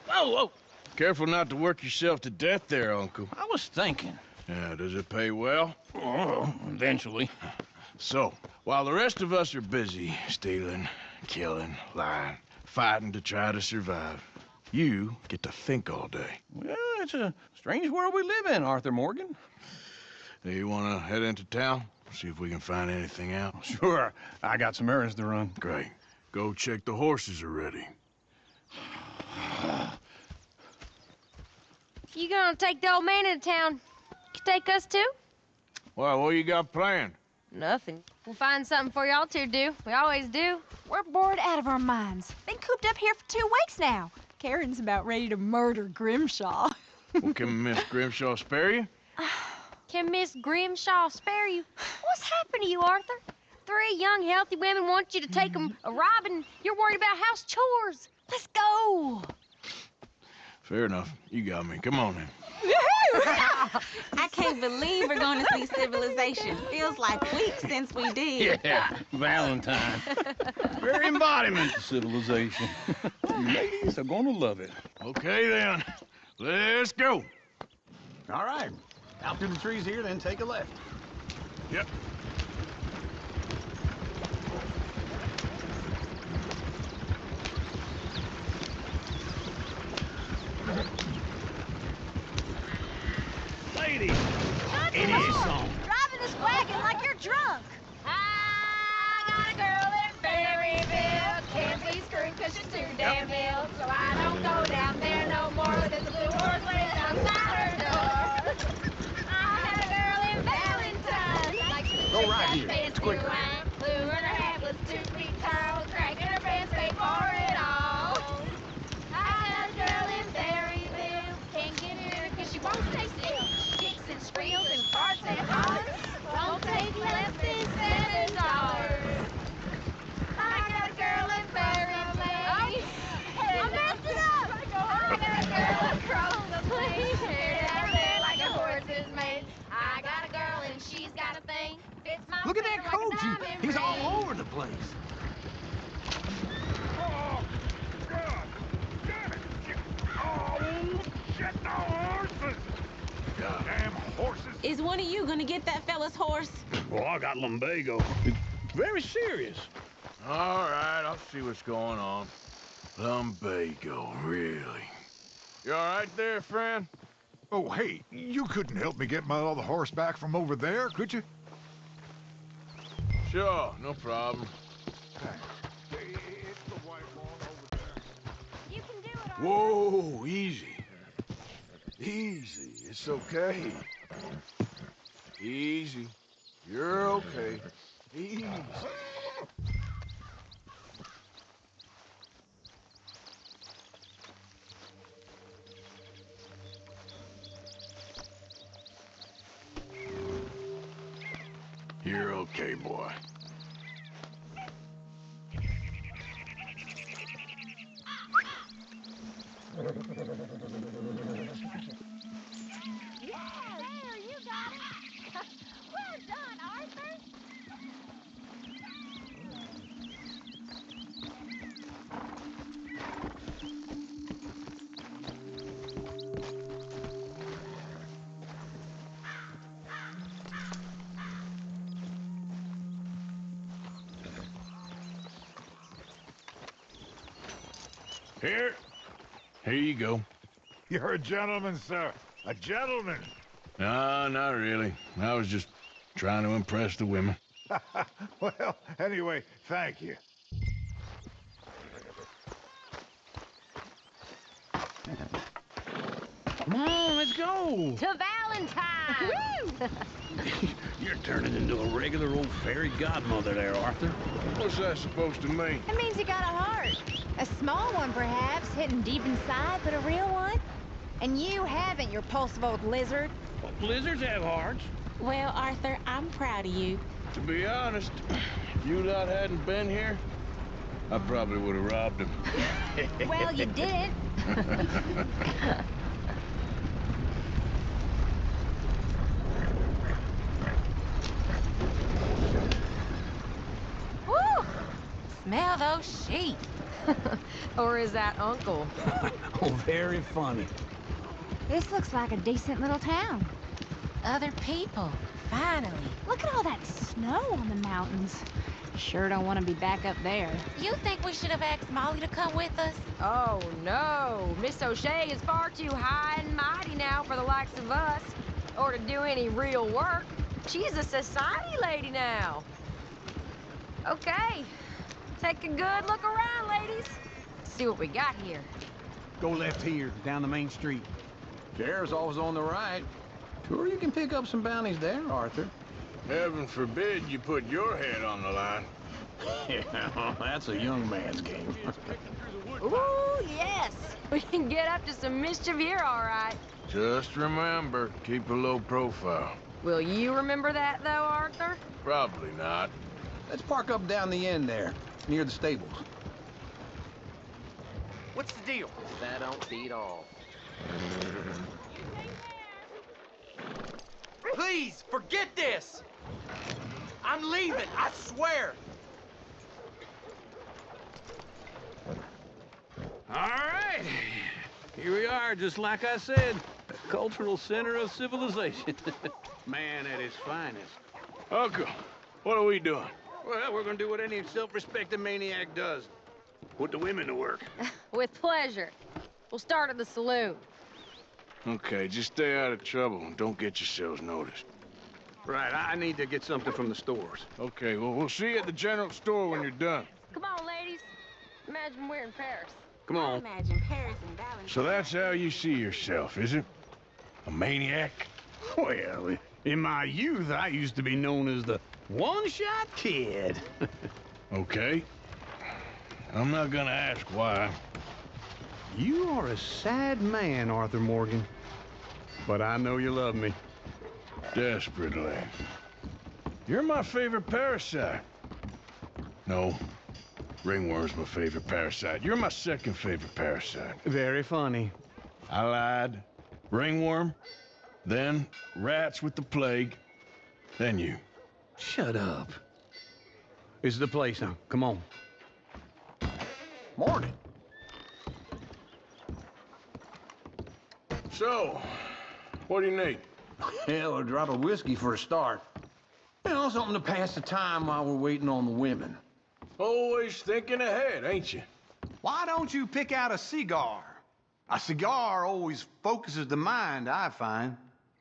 Oh! Careful not to work yourself to death there, Uncle. I was thinking. Yeah, does it pay well? Oh, eventually. So, while the rest of us are busy stealing, killing, lying, fighting to try to survive, you get to think all day. Well, it's a strange world we live in, Arthur Morgan. Hey, you want to head into town? See if we can find anything out? Sure, I got some errands to run. Great. Go check the horses are ready. You gonna take the old man into town? You take us too? Well, what you got planned? Nothing. We'll find something for y'all to do. We always do. We're bored out of our minds. Been cooped up here for 2 weeks now. Karen's about ready to murder Grimshaw. Well, can Miss Grimshaw spare you? Can Miss Grimshaw spare you? What's happened to you, Arthur? 3 young, healthy women want you to take them a robbing. You're worried about house chores. Let's go. Fair enough. You got me. Come on then. I can't believe we're going to see civilization. Feels like weeks since we did. Yeah, Valentine. Very embodiment of civilization. You ladies are gonna love it. Okay then. Let's go. All right. Out through the trees here, then take a left. Yep. Ladies, it is song. Driving this wagon like you're drunk. I got a girl in Berryville. Can't be screwed 'cause she's too damn ill. So I don't go down there no more. There's a blue horse waiting outside her door. I had a girl in Valentine. Like she Go was right just here. It's fancy quicker. wine. Blue in her hat was 2 feet tall. Cracking her pants, paid for it all. I had a girl in Berryville. Can't get her 'cause she won't stay still. Kicks and squeals and farts and hollers. Won't take less than $7. I got a girl in Berryville. I messed it up. I got a girl across the place. Hair down there like a horse is made. I got a girl and she's got a thing. Fits my Look at that figure like a coach. diamond He's ring. all over the place. Oh, God! Damn it! Oh, shit, the horses! Damn horses! Is one of you going to get that fella's horse? Well, I got lumbago. It's very serious. All right, I'll see what's going on. Lumbago, really? You all right there, friend? Oh, hey, you couldn't help me get my other horse back from over there, could you? Sure, no problem. Thanks. It's the white one over there. You can do it, Arthur. Whoa, easy. Easy, it's okay. Easy. You're okay. Easy. You're okay, boy. Yeah, there, you got it. Well done, Arthur. Here you go. You're a gentleman, sir. A gentleman. No, not really. I was just trying to impress the women. Well, anyway, thank you. Come on, let's go. To Valentine. You're turning into a regular old fairy godmother there, Arthur. What's that supposed to mean? That means you got a heart. A small one, perhaps, hidden deep inside, but a real one. And you haven't, you repulsive old lizard. Well, lizards have hearts. Well, Arthur, I'm proud of you. To be honest, if you lot hadn't been here, I probably would have robbed him. Well, you didn't. Woo! Smell those sheep. Or is that Uncle? Oh, very funny. This looks like a decent little town. Other people, finally. Look at all that snow on the mountains. Sure don't want to be back up there. You think we should have asked Molly to come with us? Oh, no. Miss O'Shea is far too high and mighty now for the likes of us. Or to do any real work. She's a society lady now. Okay. Take a good look around, ladies. See what we got here. Go left here, down the main street. Chair's always on the right. Sure, you can pick up some bounties there, Arthur. Heaven forbid you put your head on the line. Yeah, that's a young man's game. Ooh, yes. We can get up to some mischief here, all right. Just remember, keep a low profile. Will you remember that, though, Arthur? Probably not. Let's park up down the end there, near the stables. What's the deal? That don't beat all. Please, forget this! I'm leaving, I swear! All right. Here we are, just like I said. The cultural center of civilization. Man at his finest. Uncle, what are we doing? Well, we're gonna do what any self-respecting maniac does. Put the women to work. With pleasure. We'll start at the saloon. Okay, just stay out of trouble and don't get yourselves noticed. Right, I need to get something from the stores. Okay, well, we'll see you at the general store when you're done. Come on, ladies. Imagine we're in Paris. Come on. Imagine Paris and Valentine. So that's how you see yourself, is it? A maniac? Well, in my youth, I used to be known as the one-shot kid. Okay. I'm not gonna ask why. You are a sad man, Arthur Morgan. But I know you love me. Desperately. You're my favorite parasite. No. Ringworm's my favorite parasite. You're my second favorite parasite. Very funny. I lied. Ringworm, then rats with the plague, then you. Shut up. This is the place now. Come on. Morning. So, what do you need? Hell, a drop of whiskey for a start. You know, something to pass the time while we're waiting on the women. Always thinking ahead, ain't you? Why don't you pick out a cigar? A cigar always focuses the mind, I find.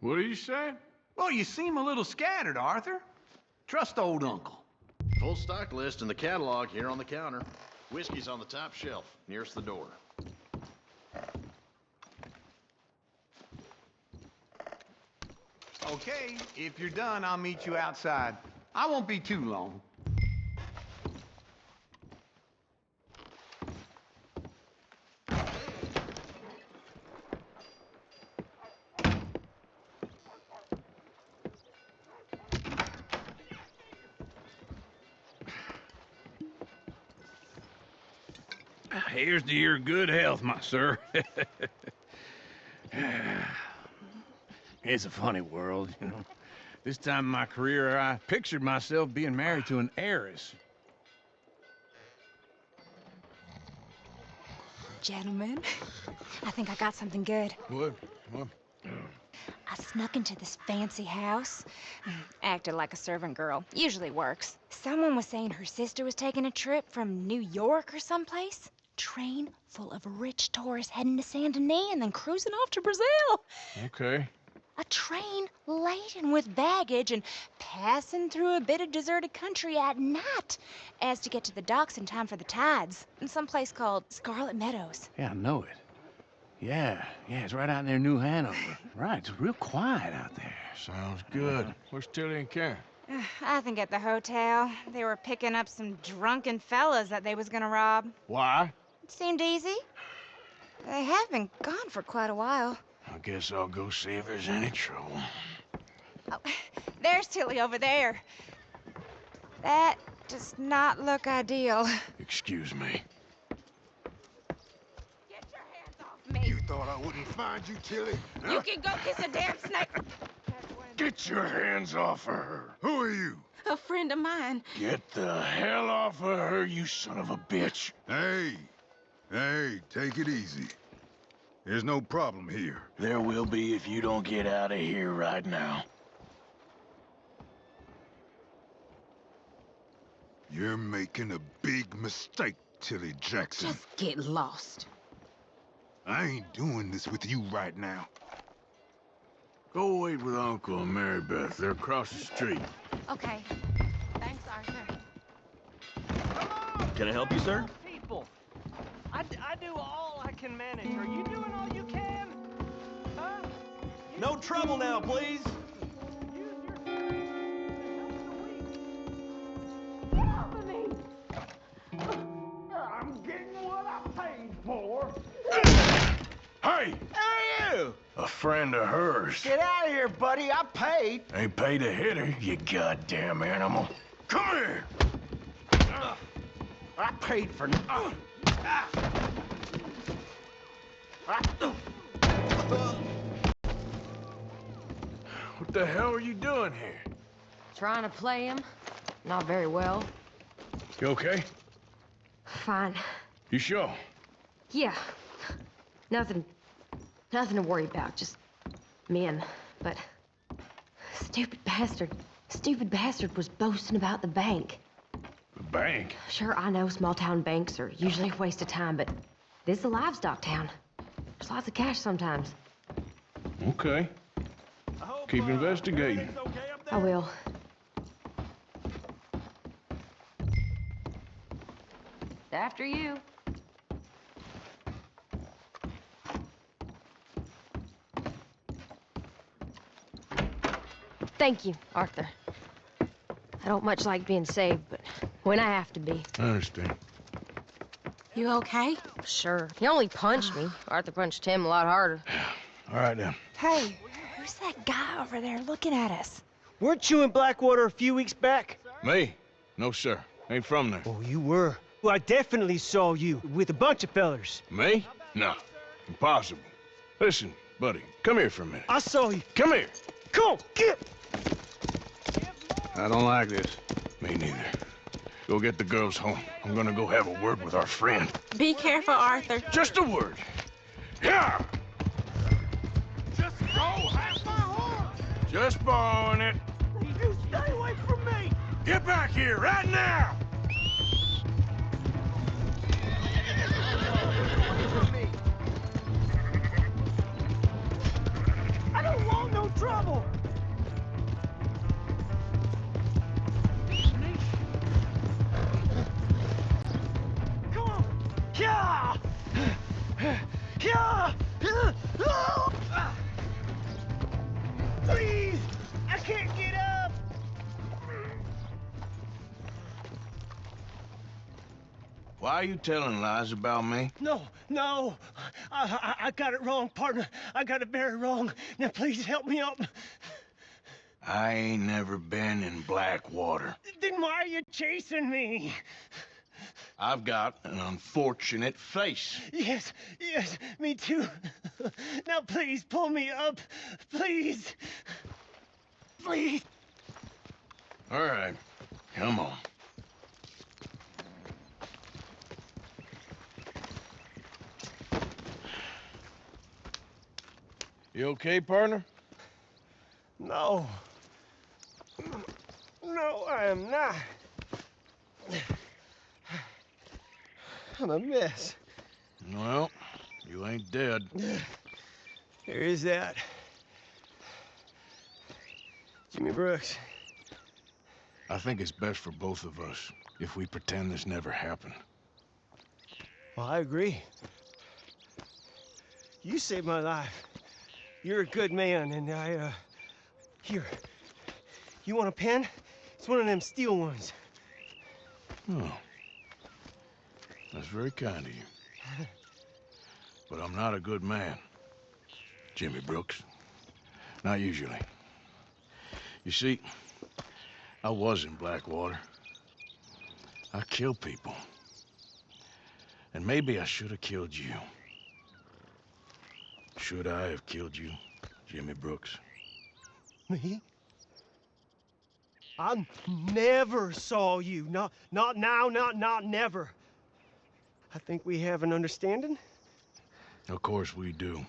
What are you saying? Well, you seem a little scattered, Arthur. Trust old Uncle. Full stock list in the catalog here on the counter. Whiskey's on the top shelf, nearest the door. Okay, if you're done, I'll meet you outside. I won't be too long. Here's to your good health, my sir. It's a funny world, you know. This time in my career, I pictured myself being married to an heiress. Gentlemen, I think I got something good. What? I snuck into this fancy house. Acted like a servant girl. Usually works. Someone was saying her sister was taking a trip from New York or someplace. Train full of rich tourists heading to Saint Denis and then cruising off to Brazil. Okay. A train laden with baggage and passing through a bit of deserted country at night as to get to the docks in time for the tides in some place called Scarlet Meadows. Yeah, I know it. Yeah, it's right out near New Hanover. Right, it's real quiet out there. Sounds good. Where's Tilly and Karen? I think at the hotel. They were picking up some drunken fellas that they was gonna rob. Why? It seemed easy. They have been gone for quite a while. I guess I'll go see if there's any trouble. Oh, there's Tilly over there. That does not look ideal. Excuse me. Get your hands off me. You thought I wouldn't find you, Tilly? You can go kiss a damn snake. That's one Get your hands off of her. Who are you? A friend of mine. Get the hell off of her, you son of a bitch. Hey, take it easy. There's no problem here. There will be if you don't get out of here right now. You're making a big mistake, Tilly Jackson. Just get lost. I ain't doing this with you right now. Go wait with Uncle and Mary Beth. They're across the street. Okay. Thanks, Arthur. Can I help you, sir? People. I do all I can manage. Are you doing all you can? Huh? No trouble now, please. I'm getting what I paid for. Hey! Hey, you! A friend of hers. Get out of here, buddy. I paid. Ain't paid to hit her, you goddamn animal. Come here! I paid for... What the hell are you doing here? Trying to play him. Not very well. You okay? Fine. You sure? Yeah. Nothing to worry about. Just men. But stupid bastard was boasting about the bank. The bank? Sure, I know small town banks are usually a waste of time, but this is a livestock town. There's lots of cash sometimes. Okay. Keep investigating. I will. After you. Thank you, Arthur. I don't much like being saved, but when I have to be. I understand. You okay? Sure. He only punched me. Arthur punched him a lot harder. All right, then. Hey, who's that guy over there looking at us? Weren't you in Blackwater a few weeks back? Me? No, sir. Ain't from there. Oh, you were. Well, I definitely saw you with a bunch of fellers. Me? No. Impossible. Listen, buddy, come here for a minute. I saw you. Come here. Come on, get! I don't like this. Me neither. Go get the girls home. I'm gonna go have a word with our friend. Be careful, Arthur. Just a word. Yeah! Just go have my horse. Just borrowing it. You stay away from me! Get back here right now! I don't want no trouble! Come on! Yeah! Yeah! Please! I can't get up! Why are you telling lies about me? No. I got it wrong, partner. I got it very wrong. Now please help me up. I ain't never been in Blackwater. Then why are you chasing me? I've got an unfortunate face. Yes, me too. Now please pull me up. Please. Please. All right, come on. You okay, partner? No. No, I am not. I'm a mess. Well, you ain't dead. There is that. Jimmy Brooks. I think it's best for both of us if we pretend this never happened. Well, I agree. You saved my life. You're a good man, and here. You want a pen? It's one of them steel ones. Oh. That's very kind of you. But I'm not a good man, Jimmy Brooks. Not usually. You see, I was in Blackwater. I killed people. And maybe I should have killed you. Should I have killed you, Jimmy Brooks? Me? I never saw you. Not now, not never. I think we have an understanding. Of course we do.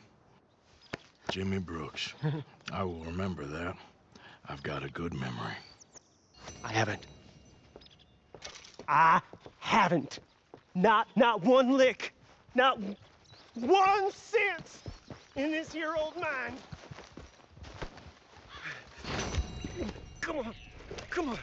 Jimmy Brooks. I will remember that. I've got a good memory. I haven't. I haven't. Not one lick. Not 1 cent in this here old mine. Come on. Come on.